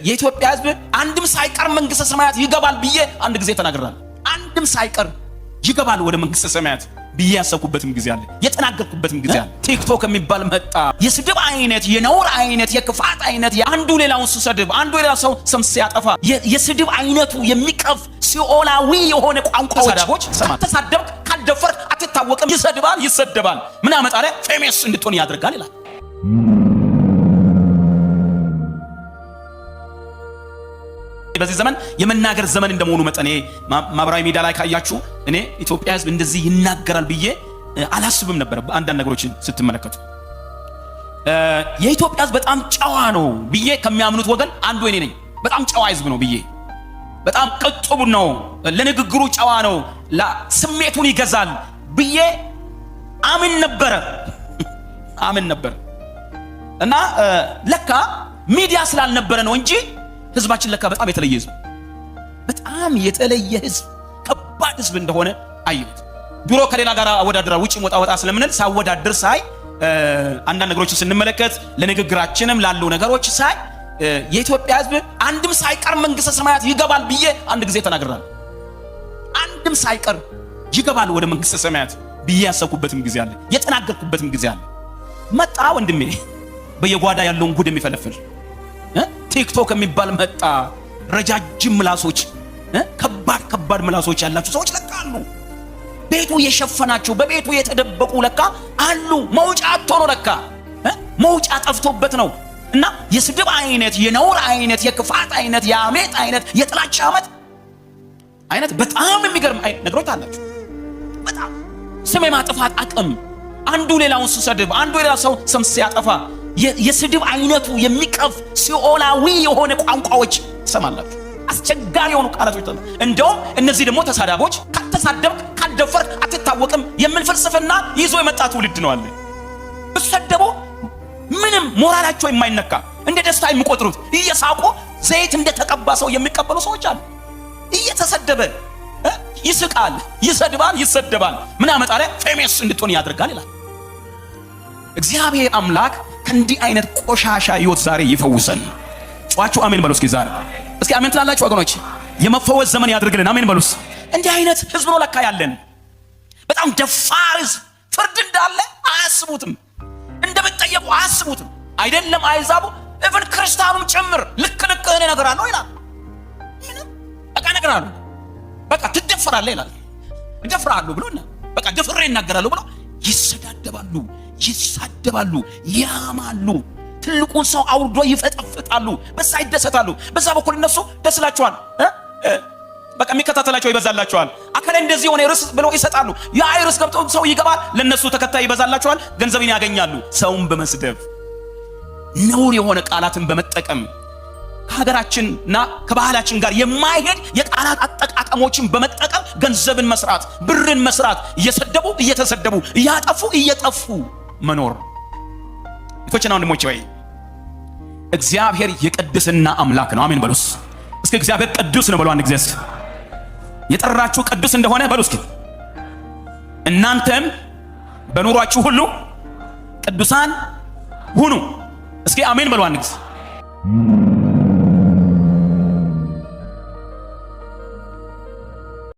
የኢትዮጵያ ሕዝብ አንድም ሳይቀር መንግስተ ሰማያት ይገባል ብዬ አንድ ጊዜ ተናግሬያለሁ። አንድም ሳይቀር ይገባል ወደ መንግስተ ሰማያት ብዬ ያሰብኩበትም ጊዜ አለ፣ የተናገርኩበትም ጊዜ አለ። ቲክቶክ የሚባል መጣ። የስድብ አይነት፣ የነውር አይነት፣ የክፋት አይነት፣ አንዱ ሌላውን ሲሰድብ፣ አንዱ ሌላ ሰው ስም ሲያጠፋ የስድብ አይነቱ የሚቀፍ ሲኦላዊ የሆነ ቋንቋዎች ተሳደብክ ካልደፈርክ አትታወቅም። ይሰድባል፣ ይሰደባል። ምን ያመጣለ? ፌመስ እንድትሆን ያደርጋል ይላል። በዚህ ዘመን የመናገር ዘመን እንደመሆኑ መጠን ማህበራዊ ሚዲያ ላይ ካያችሁ እኔ ኢትዮጵያ ሕዝብ እንደዚህ ይናገራል ብዬ አላስብም ነበር። አንዳንድ ነገሮችን ስትመለከቱ የኢትዮጵያ ሕዝብ በጣም ጨዋ ነው ብዬ ከሚያምኑት ወገን አንዱ እኔ ነኝ። በጣም ጨዋ ሕዝብ ነው ብዬ በጣም ቅጡብ ነው፣ ለንግግሩ ጨዋ ነው፣ ስሜቱን ይገዛል ብዬ አምን ነበር እና ለካ ሚዲያ ስላልነበረ ነው እንጂ ህዝባችን ለካ በጣም የተለየ ህዝብ፣ በጣም የተለየ ህዝብ፣ ከባድ ህዝብ እንደሆነ አየሁት። ድሮ ከሌላ ጋር አወዳድራ ውጪ ወጣ ስለምንል ሳወዳድር ሳይ አንዳንድ ነገሮችን ስንመለከት ለንግግራችንም ላሉ ነገሮች ሳይ የኢትዮጵያ ህዝብ አንድም ሳይቀር መንግስተ ሰማያት ይገባል ብዬ አንድ ጊዜ ተናግሬያለሁ። አንድም ሳይቀር ይገባል ወደ መንግስተ ሰማያት ብዬ ያሰብኩበትም ጊዜ አለ፣ የተናገርኩበትም ጊዜ አለ። መጣ ወንድሜ በየጓዳ ያለውን ጉድ የሚፈለፍል ቲክቶክ የሚባል መጣ። ረጃጅም ምላሶች፣ ከባድ ምላሶች ያላቸው ሰዎች ለካ አሉ። ቤቱ የሸፈናቸው በቤቱ የተደበቁ ለካ አሉ። መውጫ አጥቶ ነው ለካ መውጫ ጠፍቶበት ነው። እና የስድብ አይነት፣ የነውር አይነት፣ የክፋት አይነት፣ የአሜት አይነት፣ የጥላቻ አይነት በጣም የሚገርም ነገሮች አላቸው። በጣም ስም የማጥፋት አቅም፣ አንዱ ሌላውን ሲሰድብ፣ አንዱ ሌላ ሰው ስም ሲያጠፋ የስድብ አይነቱ የሚቀፍ ሲኦላዊ የሆነ ቋንቋዎች ትሰማላችሁ። አስቸጋሪ የሆኑ ቃላቶች። እንደውም እነዚህ ደግሞ ተሳዳቦች ካልተሳደብክ ካልደፈርክ አትታወቅም የሚል ፍልስፍና ይዞ የመጣ ትውልድ ነው አለ። በሰደቡ ምንም ሞራላቸው የማይነካ እንደ ደስታ የሚቆጥሩት እየሳቁ ዘይት እንደተቀባ ሰው የሚቀበሉ ሰዎች አሉ። እየተሰደበ ይስቃል፣ ይሰድባል፣ ይሰደባል። ምን ያመጣለ? ፌመስ እንድትሆን ያደርጋል ይላል። እግዚአብሔር አምላክ ከእንዲህ አይነት ቆሻሻ ህይወት ዛሬ ይፈውሰን። ጫዋቹ አሜን በሉ እስኪ። ዛሬ እስኪ አሜን ትላላችሁ ወገኖች? የመፈወስ ዘመን ያድርግልን። አሜን በሉስ። እንዲህ አይነት ህዝብ ነው ለካ ያለን። በጣም ደፋር ህዝብ። ፍርድ እንዳለ አያስቡትም፣ እንደምትጠየቁ አያስቡትም። አይደለም አይዛቡ ኢቭን ክርስቲያኑም ጭምር ልክ እኔ እነግራለሁ ይላል። ምንም በቃ እነግራለሁ፣ በቃ ትደፈራለህ ይላል። እደፍራለሁ ብሎና በቃ ደፍሬ እናገራለሁ ብሎ ይሰዳደባሉ፣ ይሳደባሉ፣ ያማሉ። ትልቁን ሰው አውርዶ ይፈጠፍጣሉ፣ በዛ ይደሰታሉ። በዛ በኩል እነሱ ደስ ይላቸዋል፣ በቃ የሚከታተላቸው ይበዛላቸዋል። አከለ እንደዚህ ሆነ ርስ ብለው ይሰጣሉ። ያ ርስ ገብቶ ሰው ይገባል፣ ለነሱ ተከታይ ይበዛላቸዋል፣ ገንዘብን ያገኛሉ። ሰውን በመስደብ ነውር የሆነ ቃላትን በመጠቀም ከሀገራችንና ከባህላችን ጋር የማይሄድ የቃላት አጠቃቀሞችን በመጠቀም ገንዘብን መስራት፣ ብርን መስራት፣ እየሰደቡ እየተሰደቡ፣ እያጠፉ እየጠፉ መኖር። እቶችና ወንድሞች ወይ እግዚአብሔር የቅድስና አምላክ ነው። አሜን በሉስ እስኪ። እግዚአብሔር ቅዱስ ነው በሉ አንድ ጊዜ። የጠራችሁ ቅዱስ እንደሆነ በሉ እስኪ። እናንተም በኑሯችሁ ሁሉ ቅዱሳን ሁኑ። እስኪ አሜን በሉ አንድ ጊዜ።